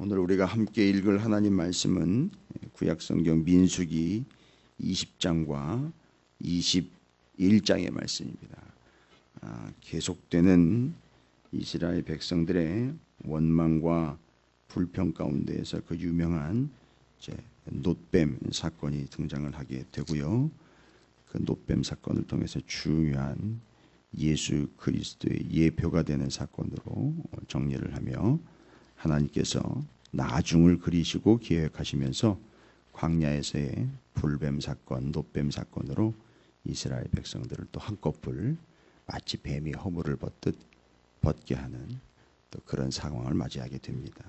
오늘 우리가 함께 읽을 하나님 말씀은 구약성경 민수기 20장과 21장의 말씀입니다. 계속되는 이스라엘 백성들의 원망과 불평 가운데에서 그 유명한 놋뱀 사건이 등장을 하게 되고요. 그 놋뱀 사건을 통해서 중요한 예수 그리스도의 예표가 되는 사건으로 정리를 하며 하나님께서 나중을 그리시고 계획하시면서 광야에서의 불뱀 사건, 놋뱀 사건으로 이스라엘 백성들을 또 한꺼풀 마치 뱀이 허물을 벗듯 벗게 하는 또 그런 상황을 맞이하게 됩니다.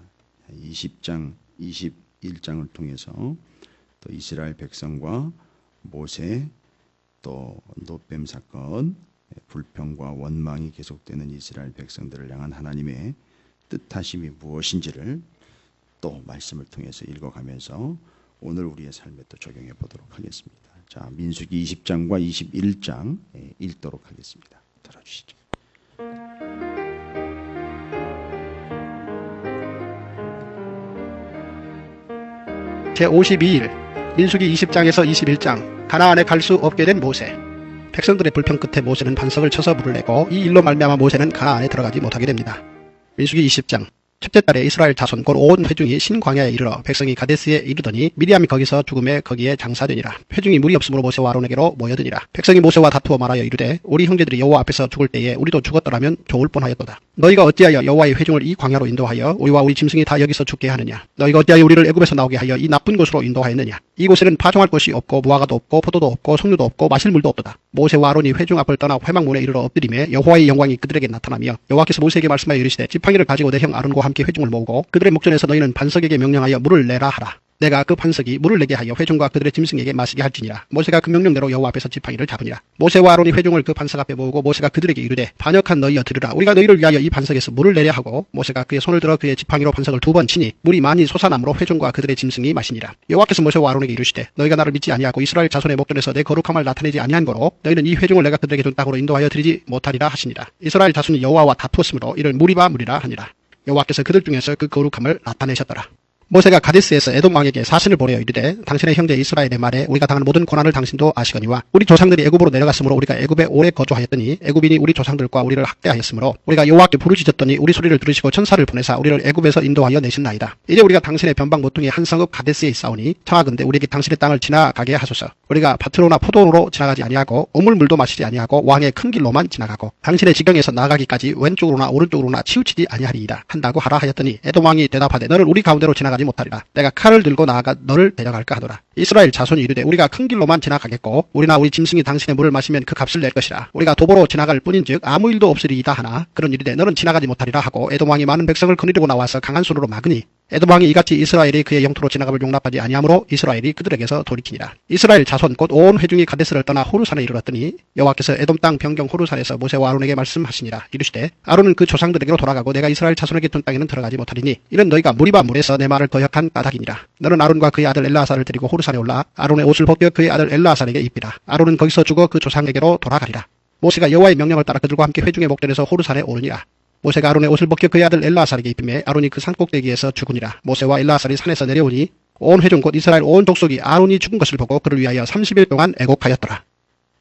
20장, 21장을 통해서 또 이스라엘 백성과 모세, 또 놋뱀 사건, 불평과 원망이 계속되는 이스라엘 백성들을 향한 하나님의 뜻하심이 무엇인지를 또 말씀을 통해서 읽어가면서 오늘 우리의 삶에 또 적용해 보도록 하겠습니다. 자, 민수기 20장과 21장 읽도록 하겠습니다. 들어주시죠. 제52일 민수기 20장에서 21장. 가나안에 갈 수 없게 된 모세. 백성들의 불평 끝에 모세는 반석을 쳐서 물을 내고 이 일로 말미암아 모세는 가나안에 들어가지 못하게 됩니다. 민수기 20장. 첫째 달에 이스라엘 자손 곧 온 회중이 신광야에 이르러 백성이 가데스에 이르더니 미리암이 거기서 죽음에 거기에 장사되니라. 회중이 물이 없으므로 모세와 아론에게로 모여드니라. 백성이 모세와 다투어 말하여 이르되 우리 형제들이 여호와 앞에서 죽을 때에 우리도 죽었더라면 좋을 뻔하였도다. 너희가 어찌하여 여호와의 회중을 이 광야로 인도하여 우리와 우리 짐승이 다 여기서 죽게 하느냐. 너희가 어찌하여 우리를 애굽에서 나오게 하여 이 나쁜 곳으로 인도하였느냐. 이곳에는 파종할 곳이 없고 무화과도 없고 포도도 없고 석류도 없고 마실 물도 없도다. 모세와 아론이 회중 앞을 떠나 회막문에 이르러 엎드리매 여호와의 영광이 그들에게 나타나며 여호와께서 모세에게 말씀하여 이르시되 지팡이를 가지고 내 형 아론과 함께 회중을 모으고 그들의 목전에서 너희는 반석에게 명령하여 물을 내라 하라. 내가 그 반석이 물을 내게 하여 회중과 그들의 짐승에게 마시게 할지니라. 모세가 그 명령대로 여호와 앞에서 지팡이를 잡으니라. 모세와 아론이 회중을 그 반석 앞에 모으고 모세가 그들에게 이르되 반역한 너희여 들으라. 우리가 너희를 위하여 이 반석에서 물을 내려 하고 모세가 그의 손을 들어 그의 지팡이로 반석을 2번 치니 물이 많이 솟아나므로 회중과 그들의 짐승이 마시니라. 여호와께서 모세와 아론에게 이르시되 너희가 나를 믿지 아니하고 이스라엘 자손의 목전에서 내 거룩함을 나타내지 아니한 거로 너희는 이 회중을 내가 그들에게 준 땅으로 인도하여 드리지 못하리라 하시니라. 이스라엘 자손이 여호와와 다투었으므로 이를 무리바 무리라 하니라. 여호와께서 그들 중에서 그 거룩함을 나타내셨더라. 모세가 가데스에서 에돔 왕에게 사신을 보내어 이르되 당신의 형제 이스라엘의 말에 우리가 당한 모든 고난을 당신도 아시거니와 우리 조상들이 애굽으로 내려갔으므로 우리가 애굽에 오래 거주하였더니 애굽인이 우리 조상들과 우리를 학대하였으므로 우리가 여호와께 부르짖었더니 우리 소리를 들으시고 천사를 보내사 우리를 애굽에서 인도하여 내신나이다. 이제 우리가 당신의 변방 모퉁이 한 성읍 가데스에 있사오니 청하건대 우리에게 당신의 땅을 지나가게 하소서. 우리가 밭으로나 포도로로 지나가지 아니하고 우물물도 마시지 아니하고 왕의 큰 길로만 지나가고 당신의 지경에서 나가기까지 왼쪽으로나 오른쪽으로나 치우치지 아니하리이다 한다고 하라 하였더니 에돔 왕이 대답하되 너는 우리 가운데로 지나가지 못하리라. 내가 칼을 들고 나아가 너를 데려갈까 하더라. 이스라엘 자손이 이르되 우리가 큰 길로만 지나가겠고 우리나 우리 짐승이 당신의 물을 마시면 그 값을 낼 것이라. 우리가 도보로 지나갈 뿐인즉 아무 일도 없으리이다 하나 그런 이르되 너는 지나가지 못하리라 하고 에돔 왕이 많은 백성을 거느리고 나와서 강한 손으로 막으니 에돔 왕이 이같이 이스라엘이 그의 영토로 지나감을 용납하지 아니하므로 이스라엘이 그들에게서 돌이키니라. 이스라엘 자손 곧 온 회중이 가데스를 떠나 호르산에 이르렀더니 여호와께서 에돔 땅 변경 호르산에서 모세와 아론에게 말씀하시니라. 이르시되 아론은 그 조상들에게로 돌아가고 내가 이스라엘 자손에게 준 땅에는 들어가지 못하리니 이는 너희가 무리바 물에서 내 말을 거역한 까닭이니라. 너는 아론과 그의 아들 엘르아사를 데리고 호르산에 올라 아론의 옷을 벗겨 그의 아들 엘르아사에게 입히라. 아론은 거기서 죽어 그 조상에게로 돌아가리라. 모세가 여호와의 명령을 따라 그들과 함께 회중의 목전에서 호르산에 오르니라. 모세가 아론의 옷을 벗겨 그의 아들 엘르아사에게 입히매 아론이 그 산꼭대기에서 죽으니라. 모세와 엘르아살이 산에서 내려오니 온 회중 곧 이스라엘 온 족속이 아론이 죽은 것을 보고 그를 위하여 30일 동안 애곡하였더라.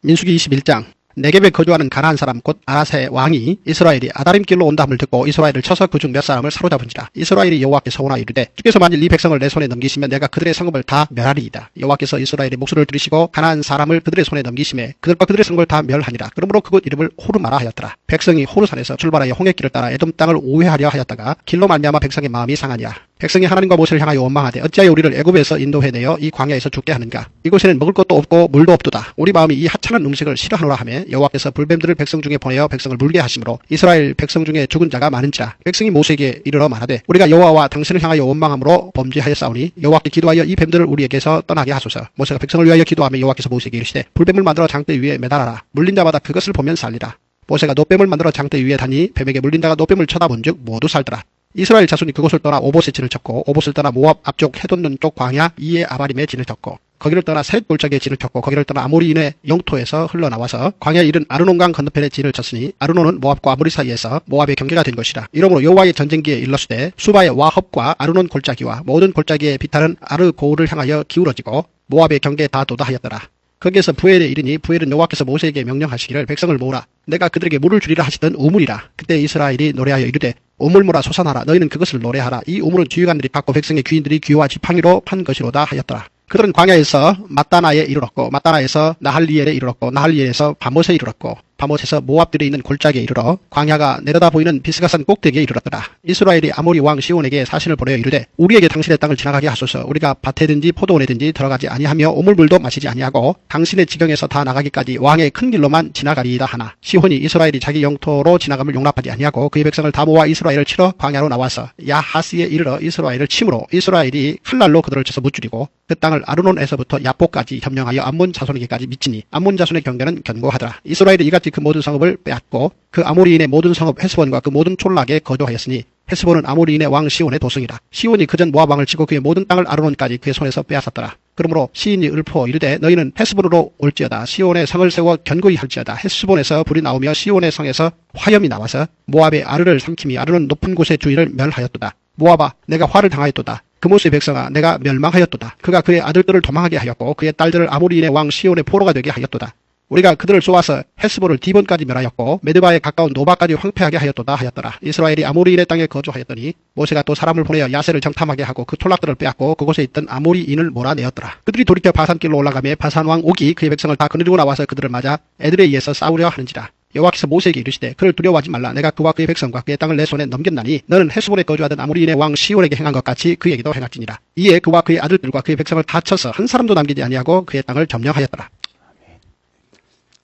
민수기 21장. 네겝에 거주하는 가나안 사람 곧 아라세 왕이 이스라엘이 아다림길로 온다함을 듣고 이스라엘을 쳐서 그 중 몇 사람을 사로잡은지라. 이스라엘이 여호와께 서원하여 이르되 주께서 만일 이 백성을 내 손에 넘기시면 내가 그들의 성읍을 다 멸하리이다. 여호와께서 이스라엘의 목소리를 들으시고 가나안 사람을 그들의 손에 넘기심에 그들과 그들의 성읍을 다 멸하니라. 그러므로 그곳 이름을 호르마라 하였더라. 백성이 호르산에서 출발하여 홍해길을 따라 에돔 땅을 우회하려 하였다가 길로 말미암아 백성의 마음이 상하니라. 백성이 하나님과 모세를 향하여 원망하되 어찌하여 우리를 애굽에서 인도해내어 이 광야에서 죽게 하는가. 이곳에는 먹을 것도 없고 물도 없도다. 우리 마음이 이 하찮은 음식을 싫어하노라 하며 여호와께서 불뱀들을 백성 중에 보내어 백성을 물게 하심으로 이스라엘 백성 중에 죽은 자가 많은지라. 백성이 모세에게 이르러 말하되 우리가 여호와와 당신을 향하여 원망함으로 범죄하였사오니 여호와께 기도하여 이 뱀들을 우리에게서 떠나게 하소서. 모세가 백성을 위하여 기도하며 여호와께서 모세에게 이르시되 불뱀을 만들어 장대 위에 매달아라. 물린 자마다 그것을 보면 살리라. 모세가 놋뱀을 만들어 장대 위에 다니 뱀에게 물린 자가 놋뱀을 쳐다본즉 모두 살더라. 이스라엘 자손이 그곳을 떠나 오봇에 진을 쳤고 오봇을 떠나 모압 앞쪽 해돋는 쪽 광야 이에 아바림에 진을 쳤고 거기를 떠나 셋 골짜기에 진을 쳤고 거기를 떠나 아모리인의 영토에서 흘러나와서 광야에 이른 아르논강 건너편에 진을 쳤으니 아르논은 모압과 아모리 사이에서 모압의 경계가 된 것이라. 이러므로 여호와의 전쟁기에 일렀으되 수바의 와헙과 아르논 골짜기와 모든 골짜기의 비탈은 아르고를 향하여 기울어지고 모압의 경계에 다 도다하였더라. 거기에서 부엘에 이르니 부엘은 여호와께서 모세에게 명령하시기를 백성을 모으라. 내가 그들에게 물을 주리라 하시던 우물이라. 그때 이스라엘이 노래하여 이르되 우물물아 솟아나라. 너희는 그것을 노래하라. 이 우물은 주유관들이 받고 백성의 귀인들이 귀와 지팡이로 판 것이로다 하였더라. 그들은 광야에서 마따나에 이르렀고 마따나에서 나할리엘에 이르렀고 나할리엘에서 바못에 이르렀고 바못에서 모압들이 있는 골짜기에 이르러 광야가 내려다 보이는 비스가산 꼭대기에 이르렀더라. 이스라엘이 아모리 왕 시온에게 사신을 보내어 이르되 우리에게 당신의 땅을 지나가게 하소서. 우리가 밭에든지 포도원에든지 들어가지 아니하며 우물물도 마시지 아니하고 당신의 지경에서 다 나가기까지 왕의 큰 길로만 지나가리이다 하나 시온이 이스라엘이 자기 영토로 지나감을 용납하지 아니하고 그의 백성을 다 모아 이스라엘을 치러 광야로 나와서 야하스에 이르러 이스라엘을 침으로 이스라엘이 칼날로 그들을 쳐서 무찌르고 그 땅을 아르논에서부터 야포까지 점령하여 암몬 자손에게까지 미치니 암몬 자손의 경계는 견고하더라. 이스라엘이 이같이 그 모든 성읍을 빼앗고 그 아모리인의 모든 성읍 헤스본과 그 모든 촌락에 거주하였으니 헤스본은 아모리인의 왕 시온의 도성이라. 시온이 그전 모압 왕을 치고 그의 모든 땅을 아르논까지 그의 손에서 빼앗았더라. 그러므로 시인이 읊어 이르되 너희는 헤스본으로 올지어다. 시온의 성을 세워 견고히 할지어다. 헤스본에서 불이 나오며 시온의 성에서 화염이 나와서 모압의 아르를 삼킴이 아르는 높은 곳의 주위를 멸하였도다. 모압아 내가 화를 당하였도다. 그모스의 백성아 내가 멸망하였도다. 그가 그의 아들들을 도망하게 하였고 그의 딸들을 아모리인의 왕 시온의 포로가 되게 하였도다. 우리가 그들을 쏘아서 헤스본을 디본까지 멸하였고 메드바에 가까운 노바까지 황폐하게 하였도다 하였더라. 이스라엘이 아모리인의 땅에 거주하였더니 모세가 또 사람을 보내어 야세를 정탐하게 하고 그 촌락들을 빼앗고 그곳에 있던 아모리인을 몰아내었더라. 그들이 돌이켜 바산길로 올라가며 바산왕 옥이 그의 백성을 다 거느리고 나와서 그들을 맞아 에드레이에서 싸우려 하는지라. 여호와께서 모세에게 이르시되 그를 두려워하지 말라. 내가 그와 그의 백성과 그의 땅을 내 손에 넘겼나니 너는 헤스본에 거주하던 아모리인의 왕 시온에게 행한 것 같이 그에게도 행할지니라. 이에 그와 그의 아들들과 그의 백성을 다 쳐서 한 사람도 남기지 아니하고 그의 땅을 점령하였더라.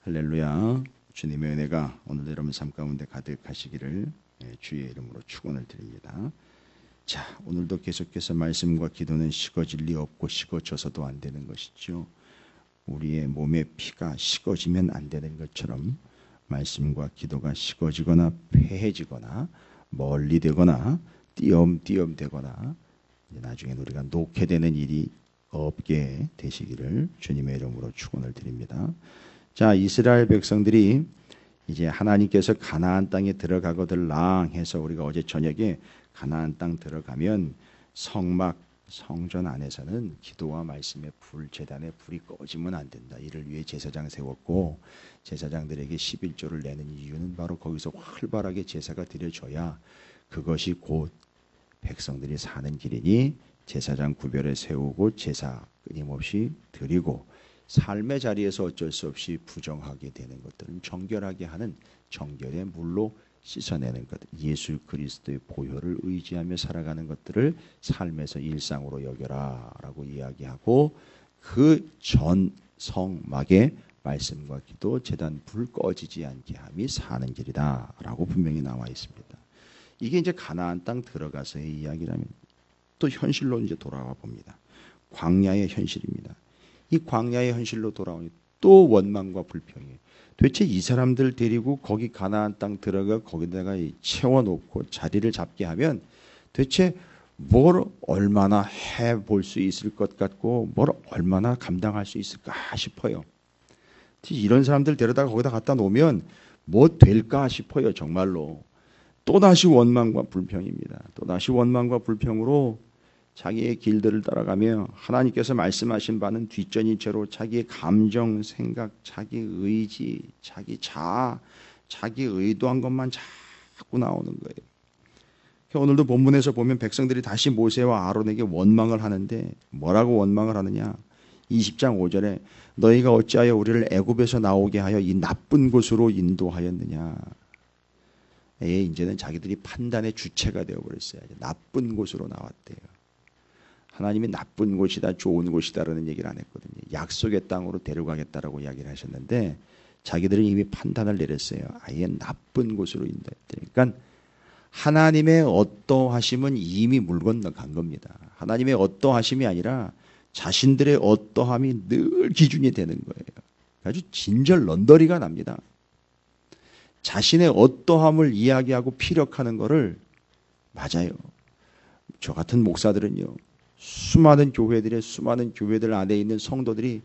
할렐루야. 주님의 은혜가 오늘 여러분 삶 가운데 가득하시기를 주의 이름으로 축원을 드립니다. 자, 오늘도 계속해서 말씀과 기도는 식어질 리 없고 식어져서도 안 되는 것이죠. 우리의 몸의 피가 식어지면 안 되는 것처럼 말씀과 기도가 식어지거나 폐해지거나 멀리 되거나 띄엄띄엄 되거나 나중에 우리가 놓게 되는 일이 없게 되시기를 주님의 이름으로 축원을 드립니다. 자, 이스라엘 백성들이 이제 하나님께서 가나안 땅에 들어가거들랑 해서 우리가 어제 저녁에 가나안 땅 들어가면 성막 성전 안에서는 기도와 말씀의 불, 제단의 불이 꺼지면 안 된다. 이를 위해 제사장 세웠고 제사장들에게 11조를 내는 이유는 바로 거기서 활발하게 제사가 드려져야 그것이 곧 백성들이 사는 길이니 제사장 구별에 세우고 제사 끊임없이 드리고 삶의 자리에서 어쩔 수 없이 부정하게 되는 것들은 정결하게 하는 정결의 물로 씻어내는 것, 예수 그리스도의 보혈을 의지하며 살아가는 것들을 삶에서 일상으로 여겨라 라고 이야기하고 그 전 성막에 말씀과 기도, 제단 불 꺼지지 않게 함이 사는 길이다 라고 분명히 나와 있습니다. 이게 이제 가나안 땅 들어가서의 이야기라면 또 현실로 이제 돌아와 봅니다. 광야의 현실입니다. 이 광야의 현실로 돌아오니 또 원망과 불평이에요. 도대체 이 사람들 데리고 거기 가나안 땅 들어가 거기다가 채워놓고 자리를 잡게 하면 도대체 뭘 얼마나 해볼 수 있을 것 같고 뭘 얼마나 감당할 수 있을까 싶어요. 이런 사람들 데려다가 거기다 갖다 놓으면 뭐 될까 싶어요. 정말로. 또다시 원망과 불평입니다. 또다시 원망과 불평으로 자기의 길들을 따라가며 하나님께서 말씀하신 바는 뒷전이 채로 자기의 감정, 생각, 자기 의지, 자기 자아, 자기 의도한 것만 자꾸 나오는 거예요. 오늘도 본문에서 보면 백성들이 다시 모세와 아론에게 원망을 하는데 뭐라고 원망을 하느냐. 20장 5절에 너희가 어찌하여 우리를 애굽에서 나오게 하여 이 나쁜 곳으로 인도하였느냐. 이제는 자기들이 판단의 주체가 되어버렸어요. 나쁜 곳으로 나왔대요. 하나님이 나쁜 곳이다, 좋은 곳이다라는 얘기를 안 했거든요. 약속의 땅으로 데려가겠다라고 이야기를 하셨는데 자기들은 이미 판단을 내렸어요. 아예 나쁜 곳으로 인도했대요. 그러니까 하나님의 어떠하심은 이미 물 건너간 겁니다. 하나님의 어떠하심이 아니라 자신들의 어떠함이 늘 기준이 되는 거예요. 아주 진절 런더리가 납니다. 자신의 어떠함을 이야기하고 피력하는 거를 맞아요. 저 같은 목사들은요, 수많은 교회들 안에 있는 성도들이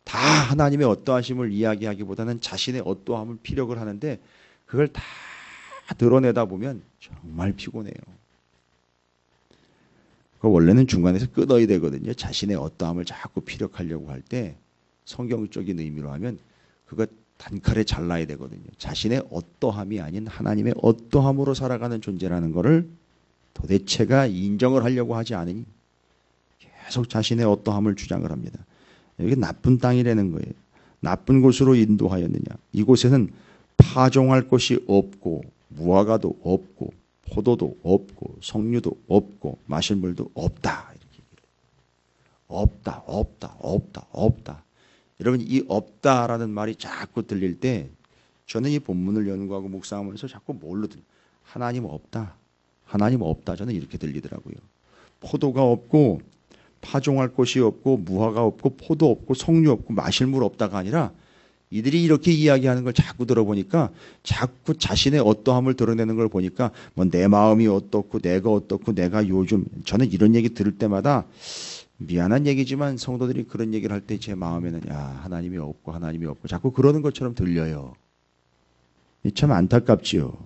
다 하나님의 어떠하심을 이야기하기보다는 자신의 어떠함을 피력을 하는데 그걸 다 드러내다 보면 정말 피곤해요. 원래는 중간에서 끊어야 되거든요. 자신의 어떠함을 자꾸 피력하려고 할 때 성경적인 의미로 하면 그거 단칼에 잘라야 되거든요. 자신의 어떠함이 아닌 하나님의 어떠함으로 살아가는 존재라는 것을 도대체가 인정을 하려고 하지 않으니 계속 자신의 어떠함을 주장을 합니다. 여기 나쁜 땅이라는 거예요. 나쁜 곳으로 인도하였느냐. 이곳에는 파종할 곳이 없고 무화과도 없고 포도도 없고 석류도 없고 마실 물도 없다. 이렇게 얘기를 해요. 없다. 여러분 이 없다라는 말이 자꾸 들릴 때 저는 이 본문을 연구하고 묵상하면서 자꾸 뭘로 들려요? 하나님 없다. 저는 이렇게 들리더라고요. 포도가 없고 파종할 곳이 없고 무화과 없고 포도 없고 석류 없고 마실 물 없다가 아니라 이들이 이렇게 이야기하는 걸 자꾸 들어보니까 자꾸 자신의 어떠함을 드러내는 걸 보니까 뭐 내 마음이 어떻고 내가 요즘 저는 이런 얘기 들을 때마다 미안한 얘기지만 성도들이 그런 얘기를 할 때 제 마음에는 하나님이 없고 자꾸 그러는 것처럼 들려요. 참 안타깝지요.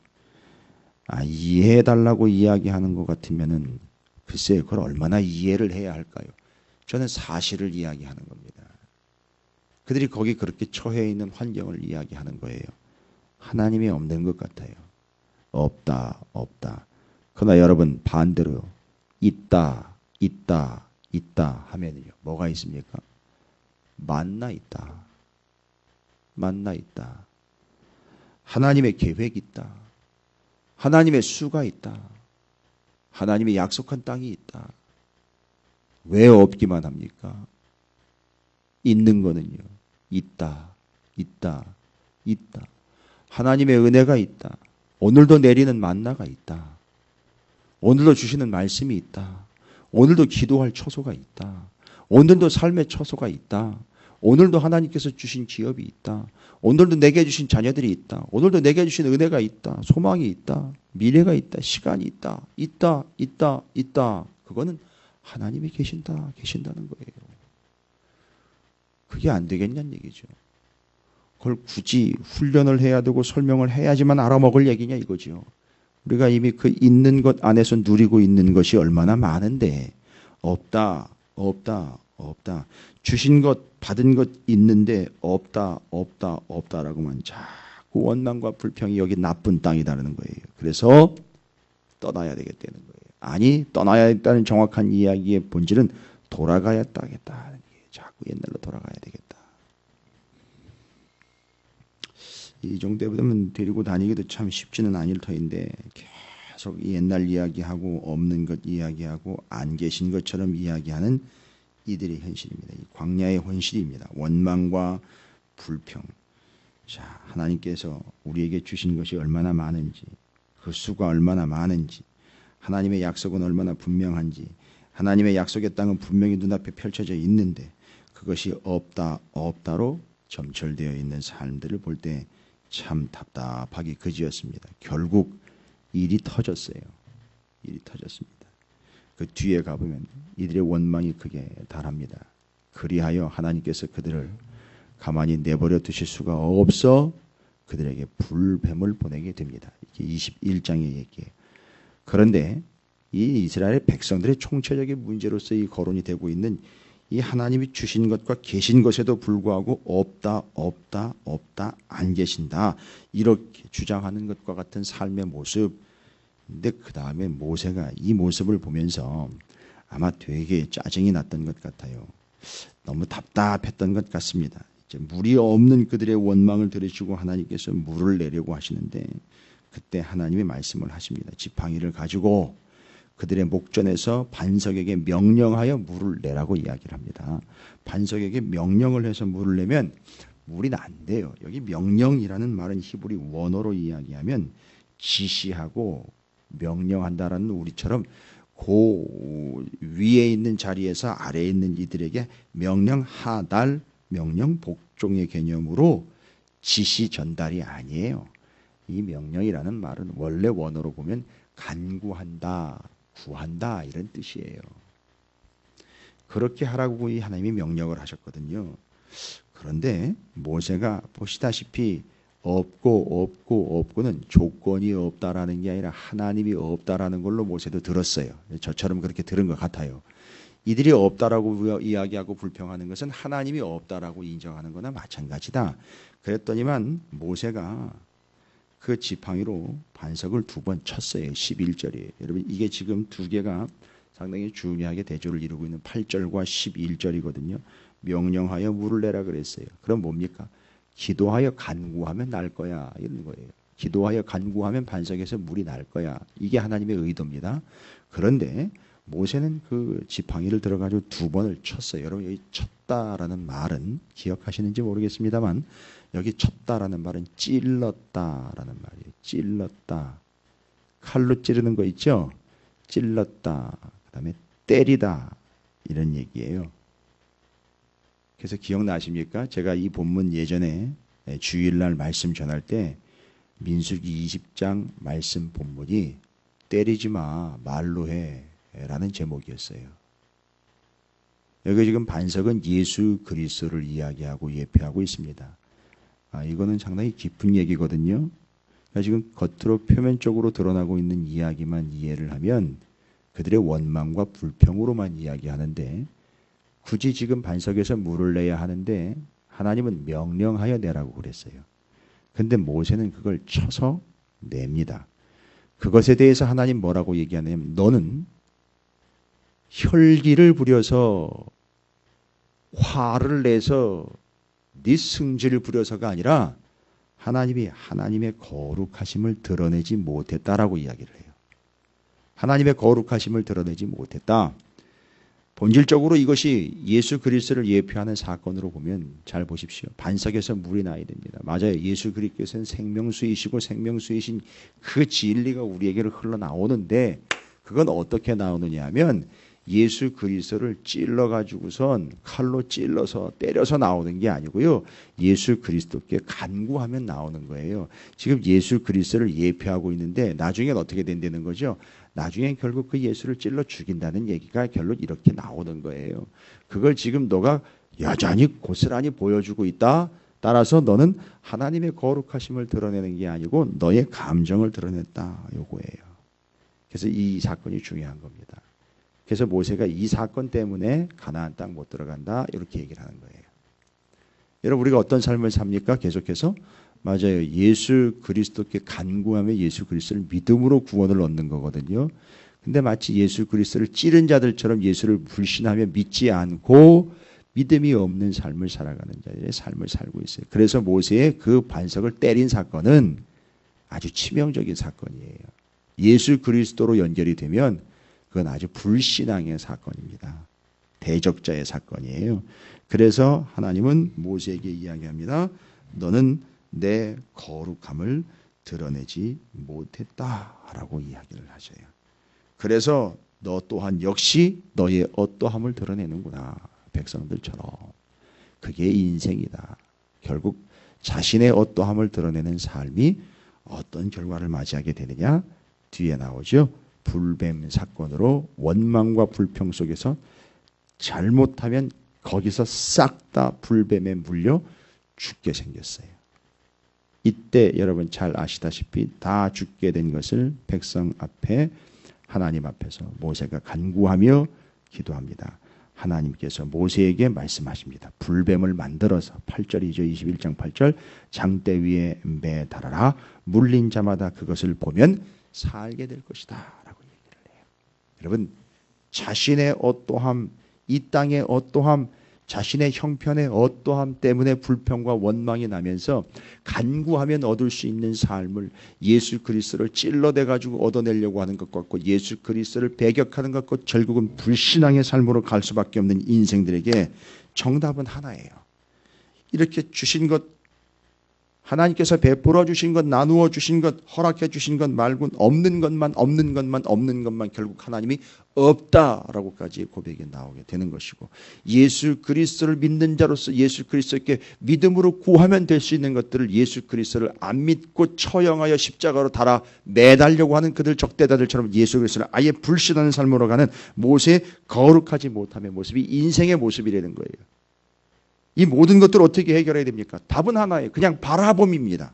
이해해달라고 이야기하는 것 같으면은 글쎄요, 그걸 얼마나 이해를 해야 할까요? 저는 사실을 이야기하는 겁니다. 그들이 거기 그렇게 처해 있는 환경을 이야기하는 거예요. 하나님이 없는 것 같아요. 없다. 그러나 여러분 반대로 있다 하면요. 뭐가 있습니까? 만나 있다. 하나님의 계획이 있다. 하나님의 수가 있다. 하나님의 약속한 땅이 있다. 왜 없기만 합니까? 있는 거는요. 있다. 하나님의 은혜가 있다. 오늘도 내리는 만나가 있다. 오늘도 주시는 말씀이 있다. 오늘도 기도할 처소가 있다. 오늘도 삶의 처소가 있다. 오늘도 하나님께서 주신 기업이 있다. 오늘도 내게 주신 자녀들이 있다. 오늘도 내게 주신 은혜가 있다. 소망이 있다. 미래가 있다. 시간이 있다. 있다. 그거는 하나님이 계신다는 거예요. 그게 안 되겠냐는 얘기죠. 그걸 굳이 훈련을 해야 되고 설명을 해야지만 알아먹을 얘기냐 이거죠. 우리가 이미 그 있는 것 안에서 누리고 있는 것이 얼마나 많은데 없다. 주신 것 받은 것 있는데 없다라고만 자꾸 원망과 불평이 여기 나쁜 땅이라는 거예요. 그래서 떠나야 되겠다는 거예요. 아니 떠나야 했다는 정확한 이야기의 본질은 돌아가야 하겠다. 자꾸 옛날로 돌아가야 되겠다. 이 정도 되면 데리고 다니기도 참 쉽지는 않을 터인데 계속 옛날 이야기하고 없는 것 이야기하고 안 계신 것처럼 이야기하는 이들의 현실입니다. 이 광야의 현실입니다. 원망과 불평. 자, 하나님께서 우리에게 주신 것이 얼마나 많은지, 그 수가 얼마나 많은지, 하나님의 약속은 얼마나 분명한지, 하나님의 약속의 땅은 분명히 눈앞에 펼쳐져 있는데 그것이 없다로 점철되어 있는 삶들을 볼 때 참 답답하기 그지였습니다. 결국 일이 터졌어요. 그 뒤에 가보면 이들의 원망이 크게 달합니다. 그리하여 하나님께서 그들을 가만히 내버려 두실 수가 없어 그들에게 불뱀을 보내게 됩니다. 이게 21장의 얘기예요. 그런데 이 이스라엘 백성들의 총체적인 문제로서 이 거론이 되고 있는 이 하나님이 주신 것과 계신 것에도 불구하고 없다 안 계신다 이렇게 주장하는 것과 같은 삶의 모습. 근데 그 다음에 모세가 이 모습을 보면서 아마 되게 짜증이 났던 것 같아요. 너무 답답했던 것 같습니다. 이제 물이 없는 그들의 원망을 들으시고 하나님께서 물을 내려고 하시는데 그때 하나님이 말씀을 하십니다. 지팡이를 가지고 그들의 목전에서 반석에게 명령하여 물을 내라고 이야기를 합니다. 반석에게 명령을 해서 물을 내면 물이 난대요. 여기 명령이라는 말은 히브리 원어로 이야기하면 지시하고 명령한다라는 우리처럼 그 위에 있는 자리에서 아래에 있는 이들에게 명령하달, 명령 복종의 개념으로 지시 전달이 아니에요. 이 명령이라는 말은 원래 원어로 보면 간구한다, 구한다 이런 뜻이에요. 그렇게 하라고 하나님이 명령을 하셨거든요. 그런데 모세가 보시다시피 없고는 조건이 없다라는 게 아니라 하나님이 없다라는 걸로 모세도 들었어요. 저처럼 그렇게 들은 것 같아요. 이들이 없다라고 이야기하고 불평하는 것은 하나님이 없다라고 인정하는 거나 마찬가지다. 그랬더니만 모세가 그 지팡이로 반석을 2번 쳤어요. 11절이에요. 여러분 이게 지금 두 개가 상당히 중요하게 대조를 이루고 있는 8절과 11절이거든요. 명령하여 물을 내라 그랬어요. 그럼 뭡니까? 기도하여 간구하면 날 거야 이런 거예요. 기도하여 간구하면 반석에서 물이 날 거야. 이게 하나님의 의도입니다. 그런데 모세는 그 지팡이를 들어가지고 2번을 쳤어요. 여러분 여기 쳤다라는 말은 기억하시는지 모르겠습니다만 여기 쳤다라는 말은 찔렀다라는 말이에요. 찔렀다. 칼로 찌르는 거 있죠? 찔렀다. 그 다음에 때리다. 이런 얘기예요. 그래서 기억나십니까? 제가 이 본문 예전에 주일날 말씀 전할 때 민수기 20장 말씀 본문이 때리지 마, 말로 해 라는 제목이었어요. 여기 지금 반석은 예수 그리스도를 이야기하고 예표하고 있습니다. 이거는 상당히 깊은 얘기거든요. 그러니까 지금 겉으로 표면적으로 드러나고 있는 이야기만 이해를 하면 그들의 원망과 불평으로만 이야기하는데 굳이 지금 반석에서 물을 내야 하는데 하나님은 명령하여 내라고 그랬어요. 근데 모세는 그걸 쳐서 냅니다. 그것에 대해서 하나님 뭐라고 얘기하냐면 너는 혈기를 부려서 화를 내서 네 승질을 부려서가 아니라 하나님이 하나님의 거룩하심을 드러내지 못했다라고 이야기를 해요. 하나님의 거룩하심을 드러내지 못했다. 본질적으로 이것이 예수 그리스도를 예표하는 사건으로 보면 잘 보십시오. 반석에서 물이 나야 됩니다. 맞아요. 예수 그리스도는 생명수이시고 생명수이신 그 진리가 우리에게로 흘러나오는데 그건 어떻게 나오느냐 하면 예수 그리스도를 찔러가지고선 칼로 찔러서 때려서 나오는 게 아니고요. 예수 그리스도께 간구하면 나오는 거예요. 지금 예수 그리스도를 예표하고 있는데 나중엔 어떻게 된다는 거죠? 나중엔 결국 그 예수를 찔러 죽인다는 얘기가 결론 이렇게 나오는 거예요. 그걸 지금 너가 여전히 고스란히 보여주고 있다. 따라서 너는 하나님의 거룩하심을 드러내는 게 아니고 너의 감정을 드러냈다. 요거예요. 그래서 이 사건이 중요한 겁니다. 그래서 모세가 이 사건 때문에 가나안 땅 못 들어간다 이렇게 얘기를 하는 거예요. 여러분 우리가 어떤 삶을 삽니까? 계속해서 맞아요. 예수 그리스도께 간구하며 예수 그리스도를 믿음으로 구원을 얻는 거거든요. 근데 마치 예수 그리스도를 찌른 자들처럼 예수를 불신하며 믿지 않고 믿음이 없는 삶을 살아가는 자들의 삶을 살고 있어요. 그래서 모세의 그 반석을 때린 사건은 아주 치명적인 사건이에요. 예수 그리스도로 연결이 되면 그건 아주 불신앙의 사건입니다. 대적자의 사건이에요. 그래서 하나님은 모세에게 이야기합니다. 너는 내 거룩함을 드러내지 못했다라고 이야기를 하셔요. 그래서 너 또한 역시 너의 어떠함을 드러내는구나. 백성들처럼. 그게 인생이다. 결국 자신의 어떠함을 드러내는 삶이 어떤 결과를 맞이하게 되느냐? 뒤에 나오죠. 불뱀 사건으로 원망과 불평 속에서 잘못하면 거기서 싹 다 불뱀에 물려 죽게 생겼어요. 이때 여러분 잘 아시다시피 다 죽게 된 것을 백성 앞에 하나님 앞에서 모세가 간구하며 기도합니다. 하나님께서 모세에게 말씀하십니다. 불뱀을 만들어서 8절이죠. 21장 8절 장대 위에 매달아라. 물린 자마다 그것을 보면 살게 될 것이다 라고 얘기를 해요. 여러분 자신의 어떠함, 이 땅의 어떠함, 자신의 형편의 어떠함 때문에 불평과 원망이 나면서 간구하면 얻을 수 있는 삶을 예수 그리스도를 찔러대 가지고 얻어내려고 하는 것 같고 예수 그리스도를 배격하는 것 같고 결국은 불신앙의 삶으로 갈 수밖에 없는 인생들에게 정답은 하나예요. 이렇게 주신 것 하나님께서 베풀어 주신 것, 나누어 주신 것, 허락해 주신 것 말고 없는 것만 결국 하나님이 없다라고까지 고백이 나오게 되는 것이고, 예수 그리스도를 믿는 자로서 예수 그리스도께 믿음으로 구하면 될 수 있는 것들을 예수 그리스도를 안 믿고 처형하여 십자가로 달아 매달려고 하는 그들 적대자들처럼 예수 그리스도를 아예 불신하는 삶으로 가는 모세의 거룩하지 못함의 모습이 인생의 모습이라는 거예요. 이 모든 것들을 어떻게 해결해야 됩니까? 답은 하나예요. 그냥 바라봄입니다.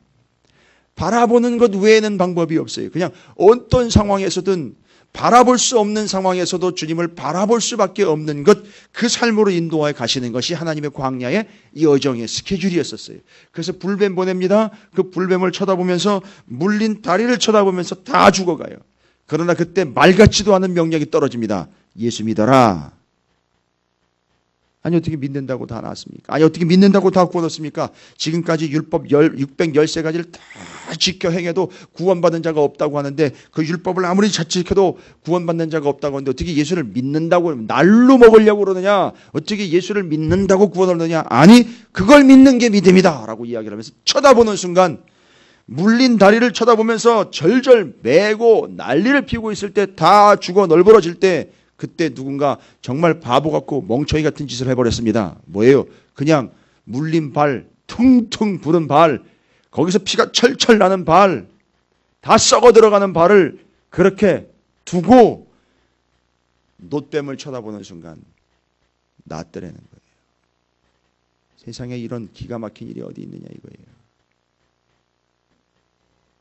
바라보는 것 외에는 방법이 없어요. 그냥 어떤 상황에서든 바라볼 수 없는 상황에서도 주님을 바라볼 수밖에 없는 것, 그 삶으로 인도하여 가시는 것이 하나님의 광야의 여정의 스케줄이었었어요. 그래서 불뱀 보냅니다. 그 불뱀을 쳐다보면서 물린 다리를 쳐다보면서 다 죽어가요. 그러나 그때 말 같지도 않은 명령이 떨어집니다. 예수 믿어라. 아니 어떻게 믿는다고 다 나왔습니까? 아니 어떻게 믿는다고 다 구원했습니까? 지금까지 율법 613가지를 다 지켜 행해도 구원받은 자가 없다고 하는데, 그 율법을 아무리 잘 지켜도 구원받는 자가 없다고 하는데 어떻게 예수를 믿는다고, 날로 먹으려고 그러느냐? 어떻게 예수를 믿는다고 구원을 얻느냐? 아니 그걸 믿는 게 믿음이다 라고 이야기를 하면서 쳐다보는 순간, 물린 다리를 쳐다보면서 절절 매고 난리를 피우고 있을 때, 다 죽어 널브러질 때, 그때 누군가 정말 바보 같고 멍청이 같은 짓을 해버렸습니다. 뭐예요? 그냥 물린 발, 퉁퉁 부른 발, 거기서 피가 철철 나는 발, 다 썩어 들어가는 발을 그렇게 두고 놋뱀을 쳐다보는 순간 낫더라는 거예요. 세상에 이런 기가 막힌 일이 어디 있느냐 이거예요.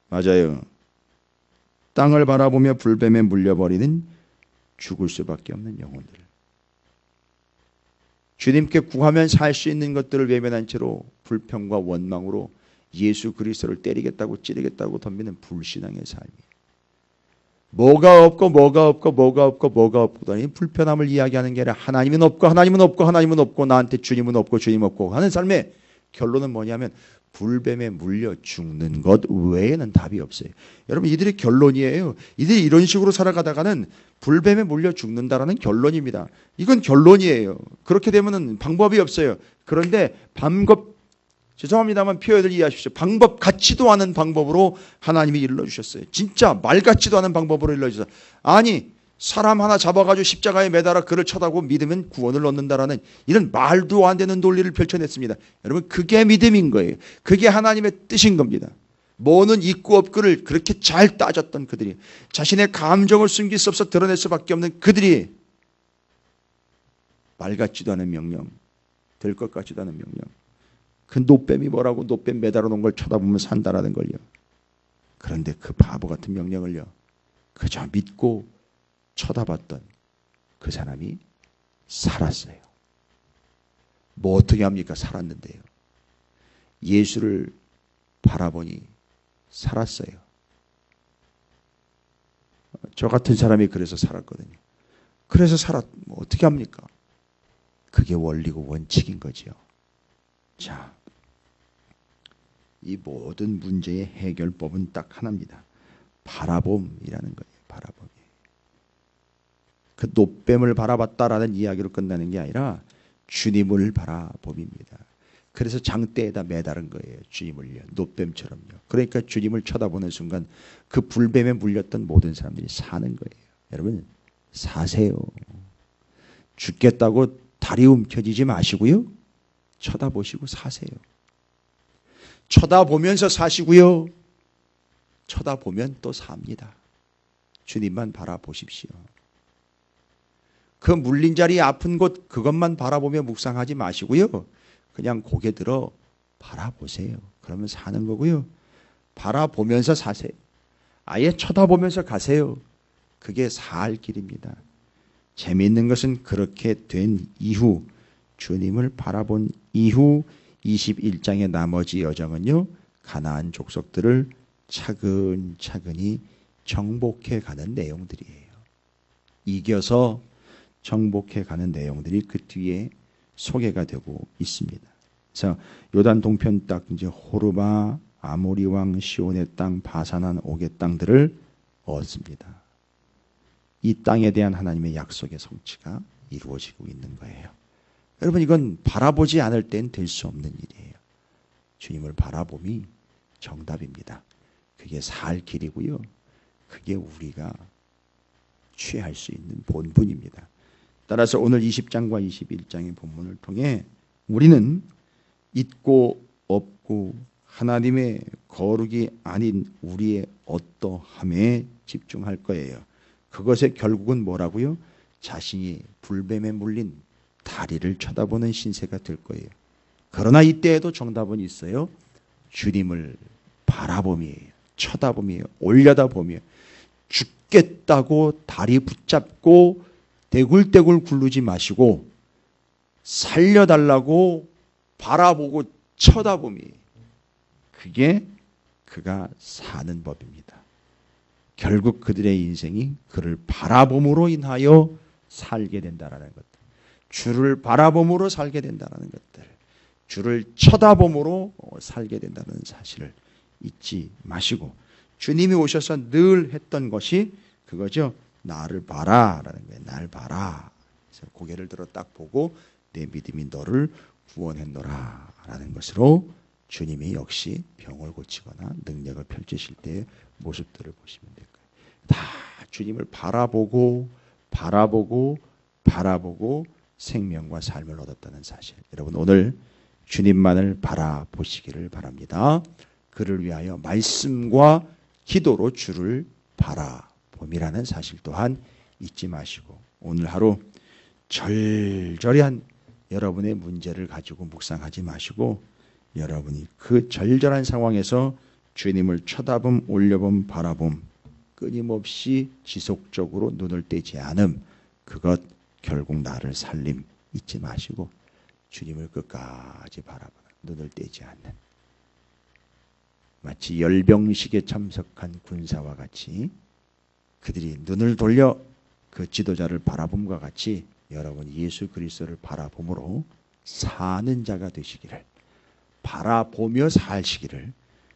맞아요. 땅을 바라보며 불뱀에 물려버리는 죽을 수밖에 없는 영혼들. 주님께 구하면 살 수 있는 것들을 외면한 채로 불평과 원망으로 예수 그리스도를 때리겠다고 찌르겠다고 덤비는 불신앙의 삶이. 뭐가 없고 불편함을 이야기하는 게 아니라 하나님은 없고 나한테 주님은 없고 주님 없고 하는 삶의 결론은 뭐냐면 불뱀에 물려 죽는 것 외에는 답이 없어요. 여러분, 이들의 결론이에요. 이들이 이런 식으로 살아가다가는 불뱀에 물려 죽는다라는 결론입니다. 이건 결론이에요. 그렇게 되면은 방법이 없어요. 그런데 죄송합니다만 표현을 이해하십시오. 방법 같지도 않은 방법으로 하나님이 일러주셨어요. 진짜 말 같지도 않은 방법으로 일러주셨어요. 아니, 사람 하나 잡아가지고 십자가에 매달아 그를 쳐다보고 믿으면 구원을 얻는다라는 이런 말도 안 되는 논리를 펼쳐냈습니다. 여러분, 그게 믿음인 거예요. 그게 하나님의 뜻인 겁니다. 뭐는 있고 없고를 그렇게 잘 따졌던 그들이, 자신의 감정을 숨길 수 없어 드러낼 수밖에 없는 그들이 말 같지도 않은 명령, 될 것 같지도 않은 명령, 그 놋뱀이 뭐라고 놋뱀 매달아 놓은 걸 쳐다보면 산다라는 걸요. 그런데 그 바보 같은 명령을요 그저 믿고 쳐다봤던 그 사람이 살았어요. 뭐 어떻게 합니까? 살았는데요. 예수를 바라보니 살았어요. 저 같은 사람이 그래서 살았거든요. 그래서 뭐 어떻게 합니까? 그게 원리고 원칙인 거지요. 자, 이 모든 문제의 해결법은 딱 하나입니다. 바라봄이라는 거예요. 바라봄. 그 놋뱀을 바라봤다라는 이야기로 끝나는 게 아니라 주님을 바라봄입니다. 그래서 장대에다 매달은 거예요. 주님을요. 놋뱀처럼요. 그러니까 주님을 쳐다보는 순간 그 불뱀에 물렸던 모든 사람들이 사는 거예요. 여러분, 사세요. 죽겠다고 다리 움켜쥐지 마시고요. 쳐다보시고 사세요. 쳐다보면서 사시고요. 쳐다보면 또 삽니다. 주님만 바라보십시오. 그 물린 자리 아픈 곳 그것만 바라보며 묵상하지 마시고요. 그냥 고개 들어 바라보세요. 그러면 사는 거고요. 바라보면서 사세요. 아예 쳐다보면서 가세요. 그게 살 길입니다. 재미있는 것은 그렇게 된 이후, 주님을 바라본 이후 21장의 나머지 여정은요, 가나안 족속들을 차근차근히 정복해 가는 내용들이에요. 이겨서 정복해 가는 내용들이 그 뒤에 소개가 되고 있습니다. 그래서 요단 동편 딱 이제 호르바, 아모리 왕 시온의 땅, 바산한 옥의 땅들을 얻습니다. 이 땅에 대한 하나님의 약속의 성취가 이루어지고 있는 거예요. 여러분, 이건 바라보지 않을 땐 될 수 없는 일이에요. 주님을 바라봄이 정답입니다. 그게 살 길이고요. 그게 우리가 취할 수 있는 본분입니다. 따라서 오늘 20장과 21장의 본문을 통해 우리는 있고 없고 하나님의 거룩이 아닌 우리의 어떠함에 집중할 거예요. 그것의 결국은 뭐라고요? 자신이 불뱀에 물린 다리를 쳐다보는 신세가 될 거예요. 그러나 이때에도 정답은 있어요. 주님을 바라보며 쳐다보며 올려다보며 죽겠다고 다리 붙잡고 대굴대굴 굴르지 마시고 살려달라고 바라보고 쳐다보며 그게 그가 사는 법입니다. 결국 그들의 인생이 그를 바라봄으로 인하여 살게 된다라는 것들, 주를 바라봄으로 살게 된다라는 것들, 주를 쳐다봄으로 살게 된다는 사실을 잊지 마시고 주님이 오셔서 늘 했던 것이 그거죠. 나를 봐라라는 거예요. 날 봐라. 그래서 고개를 들어 딱 보고 내 믿음이 너를 구원했노라라는 것으로 주님이 역시 병을 고치거나 능력을 펼치실 때의 모습들을 보시면 될 거예요. 다 주님을 바라보고 생명과 삶을 얻었다는 사실. 여러분 오늘 주님만을 바라보시기를 바랍니다. 그를 위하여 말씀과 기도로 주를 바라봄이라는 사실 또한 잊지 마시고 오늘 하루 절절한 여러분의 문제를 가지고 묵상하지 마시고 여러분이 그 절절한 상황에서 주님을 쳐다봄, 올려봄, 바라봄 끊임없이 지속적으로 눈을 떼지 않음 그것 결국 나를 살림 잊지 마시고 주님을 끝까지 바라보는 눈을 떼지 않는 마치 열병식에 참석한 군사와 같이 그들이 눈을 돌려 그 지도자를 바라봄과 같이 여러분 예수 그리스도를 바라봄으로 사는 자가 되시기를 바라보며 사시기를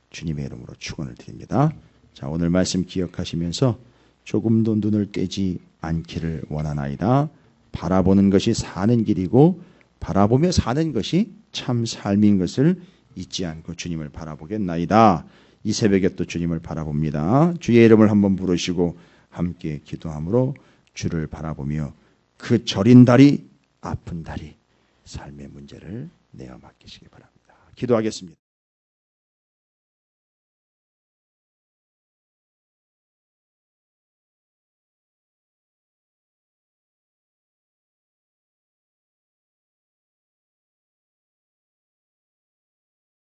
주님의 이름으로 축원을 드립니다. 자, 오늘 말씀 기억하시면서 조금도 눈을 떼지 않기를 원하나이다. 바라보는 것이 사는 길이고 바라보며 사는 것이 참 삶인 것을 잊지 않고 주님을 바라보겠나이다. 이 새벽에 또 주님을 바라봅니다. 주의 이름을 한번 부르시고 함께 기도함으로 주를 바라보며 그 저린 다리, 아픈 다리, 삶의 문제를 내어 맡기시기 바랍니다. 기도하겠습니다.